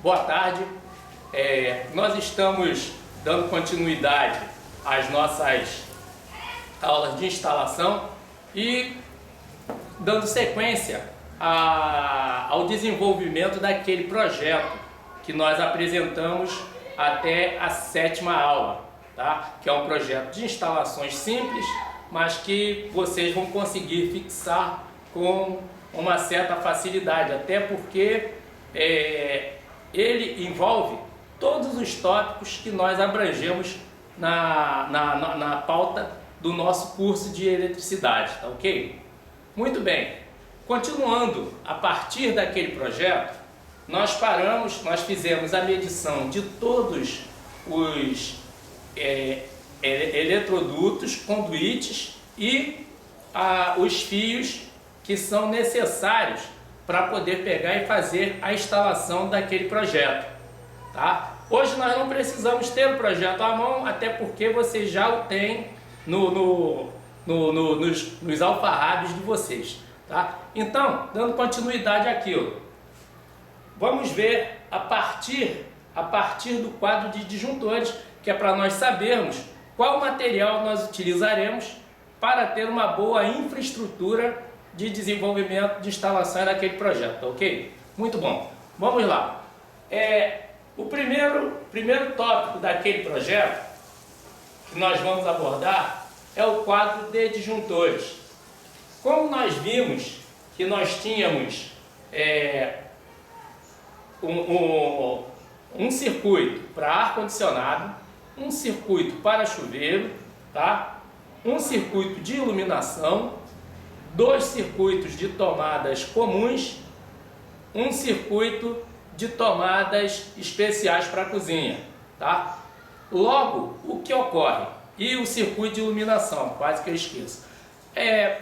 Boa tarde. Nós estamos dando continuidade às nossas aulas de instalação e dando sequência ao desenvolvimento daquele projeto que nós apresentamos até a 7ª aula, tá? Que é um projeto de instalações simples, mas que vocês vão conseguir fixar com uma certa facilidade, até porque ele envolve todos os tópicos que nós abrangemos na pauta do nosso curso de eletricidade, tá ok? Muito bem, continuando, a partir daquele projeto, nós fizemos a medição de todos os eletrodutos, conduítes e os fios que são necessários para poder pegar e fazer a instalação daquele projeto, tá? Hoje nós não precisamos ter o projeto à mão, até porque vocês já o têm nos alfarrábios de vocês, tá? Então, dando continuidade àquilo, vamos ver a partir do quadro de disjuntores, que é para nós sabermos qual material nós utilizaremos para ter uma boa infraestrutura de desenvolvimento de instalação daquele projeto, ok? Muito bom. Vamos lá. O primeiro tópico daquele projeto que nós vamos abordar é o quadro de disjuntores. Como nós vimos que nós tínhamos um circuito para ar-condicionado, um circuito para chuveiro, tá? Um circuito de iluminação, 2 circuitos de tomadas comuns, um circuito de tomadas especiais para a cozinha, tá? Logo, o que ocorre? E o circuito de iluminação, quase que eu esqueço.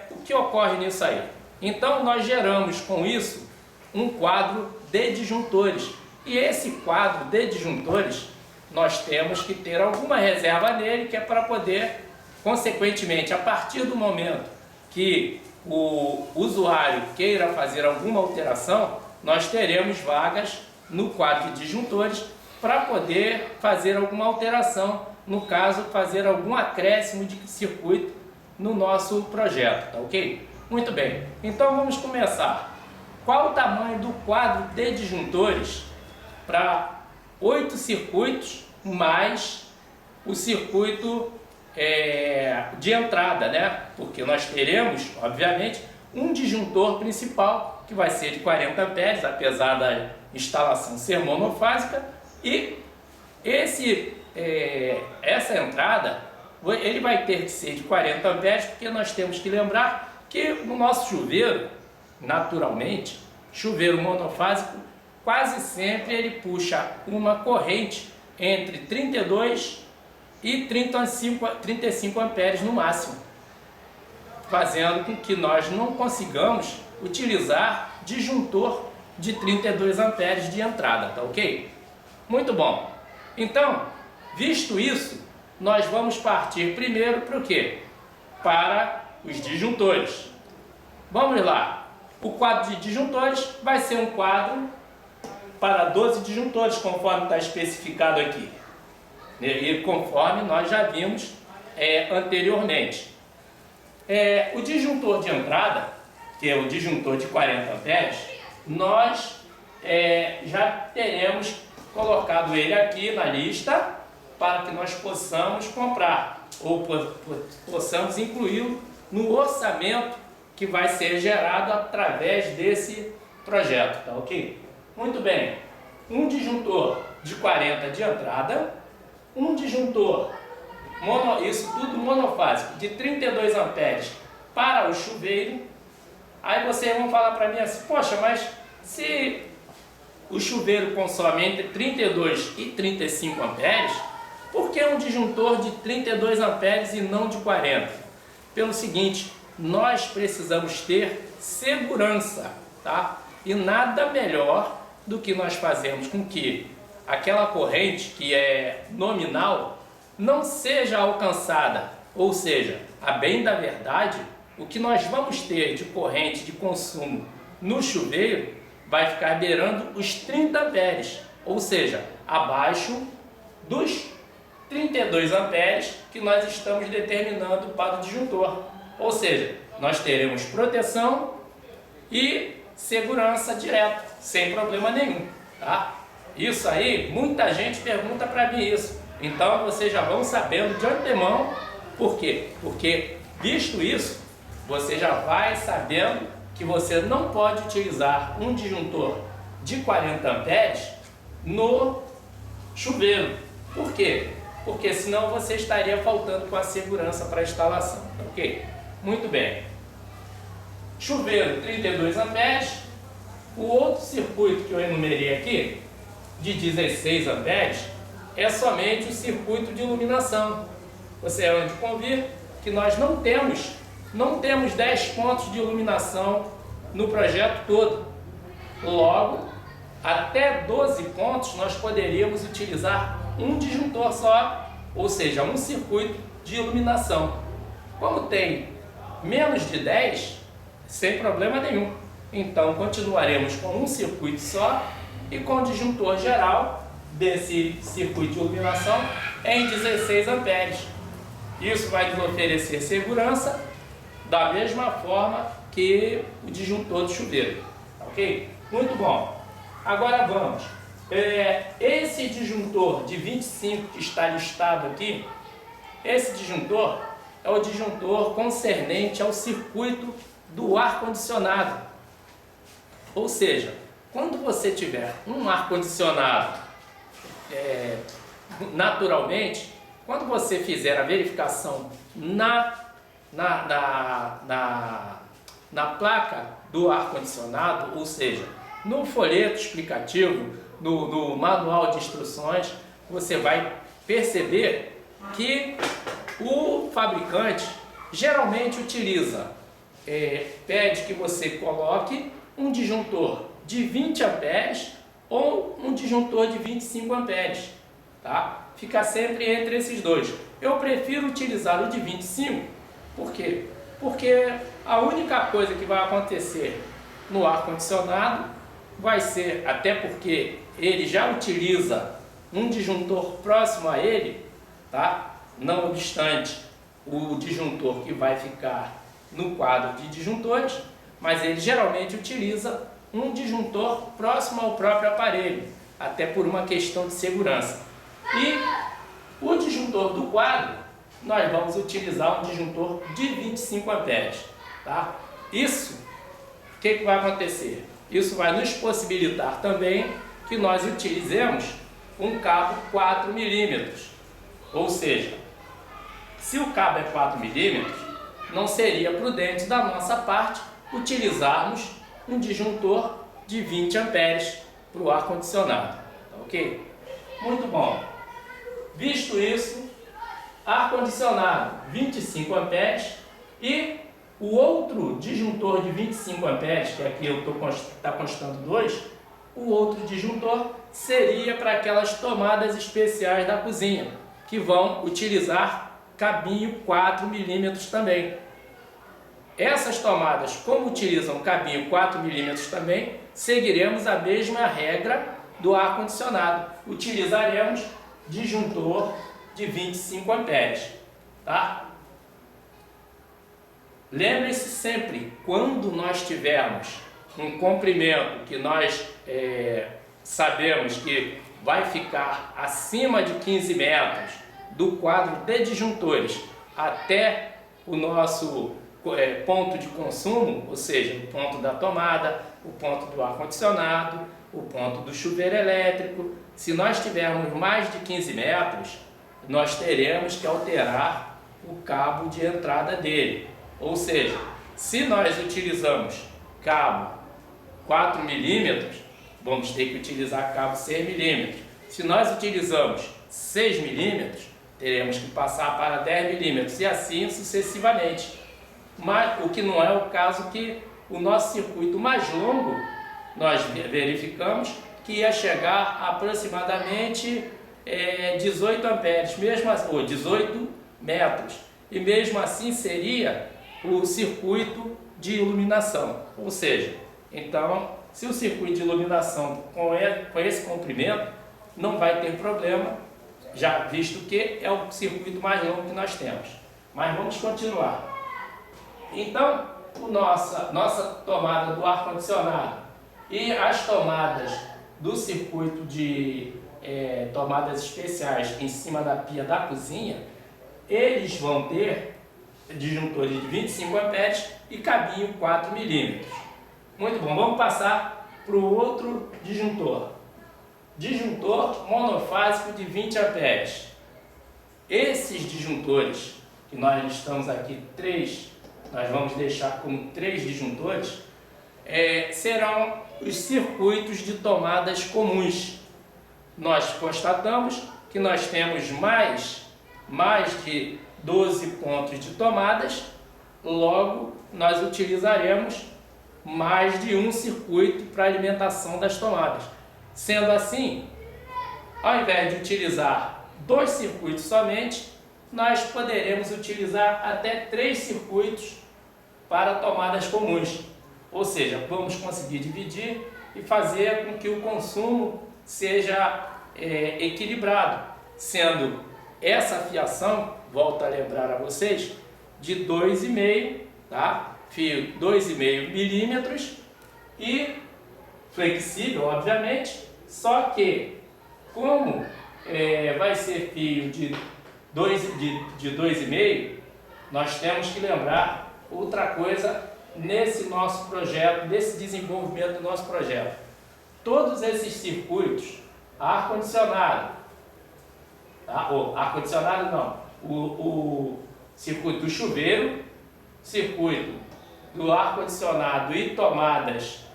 O que ocorre nisso aí? Então, nós geramos com isso um quadro de disjuntores. E esse quadro de disjuntores, nós temos que ter alguma reserva nele, que é para poder, consequentemente, a partir do momento que o usuário queira fazer alguma alteração, nós teremos vagas no quadro de disjuntores para poder fazer alguma alteração, no caso, fazer algum acréscimo de circuito no nosso projeto, tá ok? Muito bem, então vamos começar. Qual o tamanho do quadro de disjuntores para 8 circuitos mais o circuito de entrada, né? Porque nós teremos, obviamente, um disjuntor principal que vai ser de 40 amperes, apesar da instalação ser monofásica, e essa entrada ele vai ter que ser de 40 amperes, porque nós temos que lembrar que no nosso chuveiro, naturalmente, chuveiro monofásico, quase sempre ele puxa uma corrente entre 32 e 35 amperes no máximo, fazendo com que nós não consigamos utilizar disjuntor de 32 amperes de entrada, tá ok? Muito bom. Então, visto isso, nós vamos partir primeiro para o quê? Para os disjuntores. Vamos lá. O quadro de disjuntores vai ser um quadro para 12 disjuntores, conforme está especificado aqui. E conforme nós já vimos anteriormente. O disjuntor de entrada, que é o disjuntor de 40 amperes, nós já teremos colocado ele aqui na lista para que nós possamos comprar ou possamos incluí-lo no orçamento que vai ser gerado através desse projeto, tá ok? Muito bem, um disjuntor de 40 de entrada, um disjuntor, isso tudo monofásico, de 32 amperes para o chuveiro. Aí vocês vão falar para mim assim, poxa, mas se o chuveiro consome entre 32 e 35 amperes, por que um disjuntor de 32 amperes e não de 40? Pelo seguinte, nós precisamos ter segurança, tá? E nada melhor do que nós fazermos com que aquela corrente que é nominal não seja alcançada, ou seja, a bem da verdade, o que nós vamos ter de corrente de consumo no chuveiro vai ficar beirando os 30 amperes, ou seja, abaixo dos 32 amperes que nós estamos determinando para o disjuntor. Ou seja, nós teremos proteção e segurança direta, sem problema nenhum, tá? Isso aí, muita gente pergunta para mim isso. Então vocês já vão sabendo de antemão. Por quê? Porque, visto isso, você já vai sabendo que você não pode utilizar um disjuntor de 40 amperes no chuveiro. Por quê? Porque senão você estaria faltando com a segurança para a instalação, ok? Muito bem. Chuveiro 32 amperes. O outro circuito que eu enumerei aqui, de 16 amperes, é somente o circuito de iluminação. Você é onde convir que nós não temos 10 pontos de iluminação no projeto todo. Logo, até 12 pontos nós poderíamos utilizar um disjuntor só, ou seja, um circuito de iluminação. Como tem menos de 10, sem problema nenhum. Então continuaremos com um circuito só e com o disjuntor geral desse circuito de iluminação em 16 amperes. Isso vai nos oferecer segurança da mesma forma que o disjuntor do chuveiro, ok? Muito bom. Agora vamos. Esse disjuntor de 25 que está listado aqui, esse disjuntor é o disjuntor concernente ao circuito do ar-condicionado. Ou seja, quando você tiver um ar-condicionado, naturalmente, quando você fizer a verificação na placa do ar-condicionado, ou seja, no folheto explicativo, no manual de instruções, você vai perceber que o fabricante geralmente utiliza, pede que você coloque um disjuntor de 20 amperes ou um disjuntor de 25 amperes, tá? Fica sempre entre esses dois. Eu prefiro utilizar o de 25, por quê? Porque a única coisa que vai acontecer no ar-condicionado vai ser, até porque ele já utiliza um disjuntor próximo a ele, tá? Não obstante o disjuntor que vai ficar no quadro de disjuntores, mas ele geralmente utiliza um disjuntor próximo ao próprio aparelho, até por uma questão de segurança. E o disjuntor do quadro, nós vamos utilizar um disjuntor de 25 amperes, tá? Isso, o que vai acontecer? Isso vai nos possibilitar também que nós utilizemos um cabo 4 milímetros. Ou seja, se o cabo é 4 milímetros, não seria prudente da nossa parte utilizarmos um disjuntor de 20 amperes para o ar-condicionado, ok? Muito bom. Visto isso, ar-condicionado 25 amperes e o outro disjuntor de 25 amperes, que aqui eu está constando 2, o outro disjuntor seria para aquelas tomadas especiais da cozinha, que vão utilizar cabinho 4 milímetros também. Essas tomadas, como utilizam cabinho 4 milímetros também, seguiremos a mesma regra do ar-condicionado. Utilizaremos disjuntor de 25 amperes, tá? Lembre-se sempre, quando nós tivermos um comprimento que nós sabemos que vai ficar acima de 15 metros do quadro de disjuntores até o nosso ponto de consumo, ou seja, o ponto da tomada, o ponto do ar-condicionado, o ponto do chuveiro elétrico. Se nós tivermos mais de 15 metros, nós teremos que alterar o cabo de entrada dele. Ou seja, se nós utilizamos cabo 4 milímetros, vamos ter que utilizar cabo 6 milímetros. Se nós utilizamos 6 milímetros, teremos que passar para 10 milímetros e assim sucessivamente. Mas o que não é o caso, que o nosso circuito mais longo, nós verificamos que ia chegar a aproximadamente 18 amperes, ou 18 metros. E mesmo assim seria o circuito de iluminação. Ou seja, então, se o circuito de iluminação com esse comprimento, não vai ter problema, já visto que é o circuito mais longo que nós temos. Mas vamos continuar. Então, nossa tomada do ar-condicionado e as tomadas do circuito de tomadas especiais em cima da pia da cozinha, eles vão ter disjuntores de 25 amperes e cabinho 4 milímetros. Muito bom, vamos passar para o outro disjuntor. Disjuntor monofásico de 20 amperes. Esses disjuntores, que nós listamos aqui nós vamos deixar como 3 disjuntores, serão os circuitos de tomadas comuns. Nós constatamos que nós temos mais de 12 pontos de tomadas, logo nós utilizaremos mais de um circuito para alimentação das tomadas. Sendo assim, ao invés de utilizar 2 circuitos somente, nós poderemos utilizar até 3 circuitos para tomadas comuns. Ou seja, vamos conseguir dividir e fazer com que o consumo seja equilibrado, sendo essa fiação, volto a lembrar a vocês, de 2,5, tá? Fio 2,5 milímetros e flexível, obviamente, só que como vai ser fio de 2,5, nós temos que lembrar outra coisa nesse nosso projeto, nesse desenvolvimento do nosso projeto. Todos esses circuitos, ar-condicionado, tá? Ar-condicionado não, o circuito do chuveiro, circuito do ar-condicionado e tomadas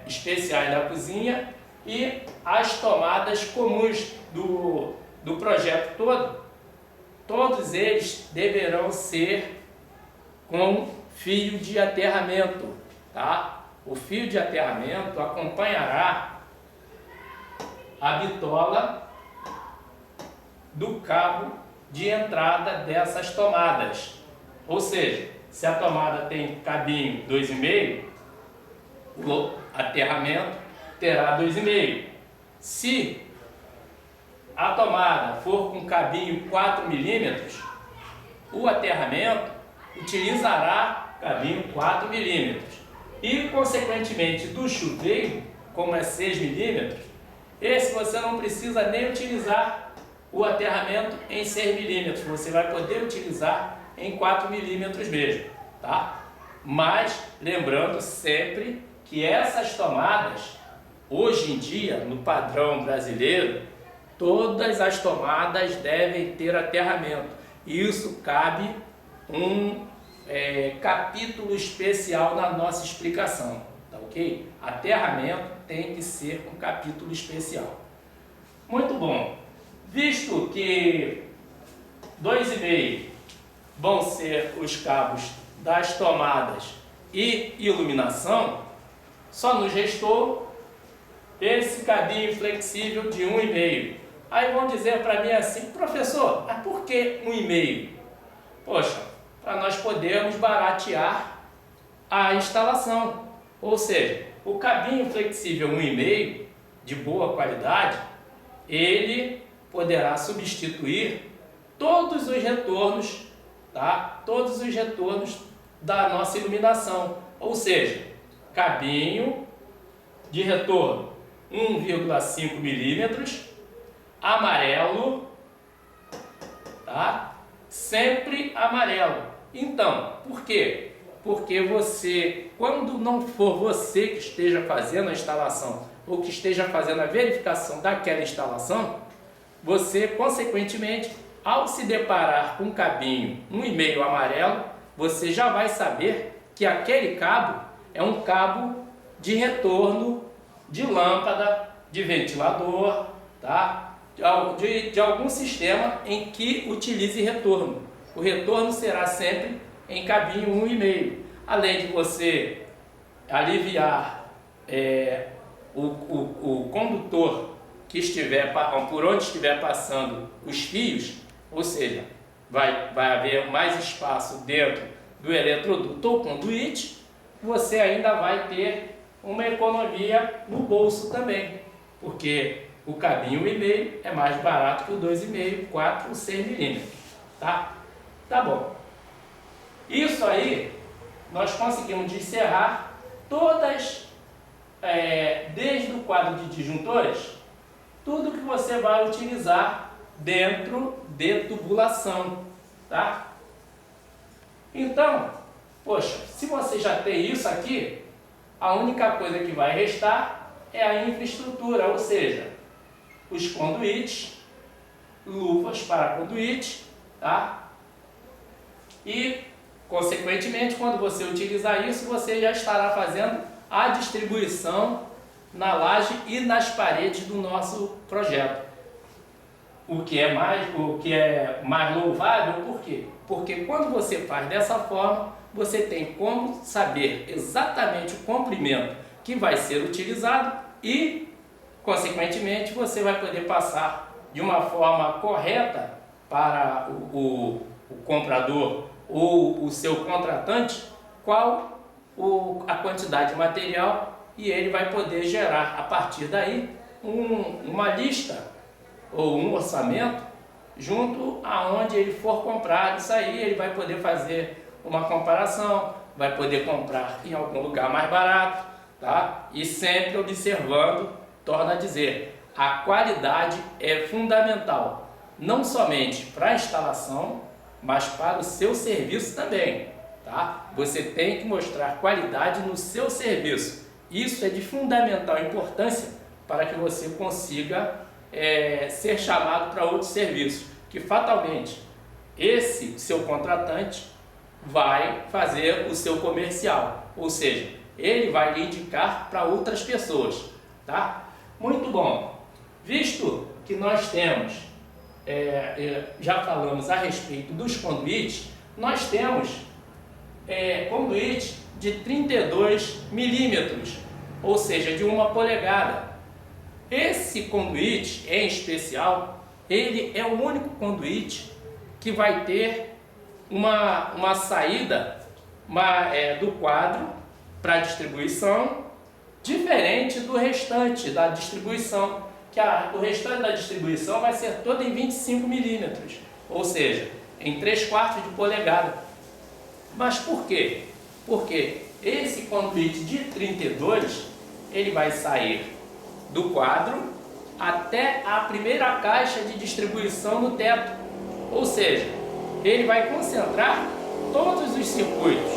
especiais da cozinha e as tomadas comuns do projeto todo, todos eles deverão ser com fio de aterramento, tá? O fio de aterramento acompanhará a bitola do cabo de entrada dessas tomadas. Ou seja, se a tomada tem cabinho 2,5, o aterramento terá 2,5. Se a tomada for com cabinho 4 milímetros, o aterramento utilizará cabinho 4 milímetros. E, consequentemente, do chuveiro, como é 6 milímetros, esse você não precisa nem utilizar o aterramento em 6 milímetros, você vai poder utilizar em 4 milímetros mesmo, tá? Mas, lembrando sempre que essas tomadas, hoje em dia, no padrão brasileiro, todas as tomadas devem ter aterramento. E isso cabe um capítulo especial na nossa explicação, tá ok? Aterramento tem que ser um capítulo especial. Muito bom. Visto que 2,5 vão ser os cabos das tomadas e iluminação, só nos restou esse cabinho flexível de 1,5. Aí vão dizer para mim assim: professor, mas por que 1,5? Poxa, para nós podermos baratear a instalação. Ou seja, o cabinho flexível 1,5 de boa qualidade, ele poderá substituir todos os retornos, tá? Todos os retornos da nossa iluminação. Ou seja, cabinho de retorno 1,5 milímetros, amarelo, tá? Sempre amarelo. Então, por quê? Porque você, quando não for você que esteja fazendo a instalação ou que esteja fazendo a verificação daquela instalação, você, consequentemente, ao se deparar com um cabinho 1,5 amarelo, você já vai saber que aquele cabo é um cabo de retorno de lâmpada, de ventilador, tá? De algum sistema em que utilize retorno. O retorno será sempre em cabinho 1,5. Além de você aliviar o condutor que estiver por onde estiver passando os fios, ou seja, vai haver mais espaço dentro do eletroduto ou conduíte, você ainda vai ter uma economia no bolso também, porque o cabinho 1,5 é mais barato que o 2,5, 4 ou 6 milímetros, tá? Tá bom. Isso aí, nós conseguimos encerrar todas, desde o quadro de disjuntores, tudo que você vai utilizar dentro de tubulação, tá? Então, poxa, se você já tem isso aqui, a única coisa que vai restar é a infraestrutura, ou seja, os conduítes, luvas para conduíte, tá? E, consequentemente, quando você utilizar isso, você já estará fazendo a distribuição na laje e nas paredes do nosso projeto. O que é mais louvável, por quê? Porque quando você faz dessa forma, você tem como saber exatamente o comprimento que vai ser utilizado e, consequentemente, você vai poder passar de uma forma correta para o comprador ou o seu contratante qual a quantidade de material, e ele vai poder gerar a partir daí uma lista ou um orçamento junto aonde ele for comprar isso aí. Ele vai poder fazer uma comparação, vai poder comprar em algum lugar mais barato, tá? E sempre observando, torno a dizer, a qualidade é fundamental, não somente para a instalação, mas para o seu serviço também, tá? Você tem que mostrar qualidade no seu serviço. Isso é de fundamental importância para que você consiga ser chamado para outros serviços, que fatalmente esse seu contratante vai fazer o seu comercial, ou seja, ele vai lhe indicar para outras pessoas, tá? Muito bom. Visto que nós temos, já falamos a respeito dos conduítes, nós temos conduíte de 32 milímetros, ou seja, de 1 polegada. Esse conduíte, em especial, ele é o único conduíte que vai ter uma saída do quadro para distribuição diferente do restante da distribuição, que o restante da distribuição vai ser todo em 25 milímetros, ou seja, em 3/4 de polegada. Mas por quê? Porque esse conduíte de 32, ele vai sair do quadro até a primeira caixa de distribuição no teto, ou seja, ele vai concentrar todos os circuitos.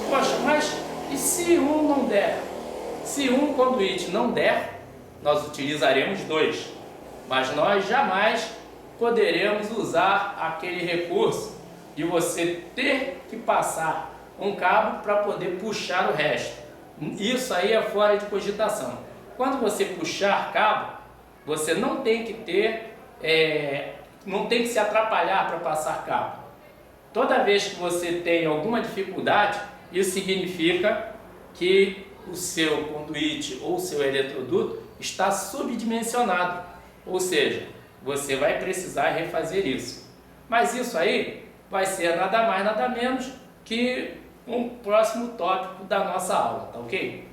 Poxa, mas e se um não der? Se um conduíte não der, nós utilizaremos 2, mas nós jamais poderemos usar aquele recurso de você ter que passar um cabo para poder puxar o resto. Isso aí é fora de cogitação. Quando você puxar cabo, você não tem que não tem que se atrapalhar para passar cabo. Toda vez que você tem alguma dificuldade, isso significa que o seu conduíte ou o seu eletroduto está subdimensionado, ou seja, você vai precisar refazer isso. Mas isso aí vai ser nada mais, nada menos que um próximo tópico da nossa aula, tá ok?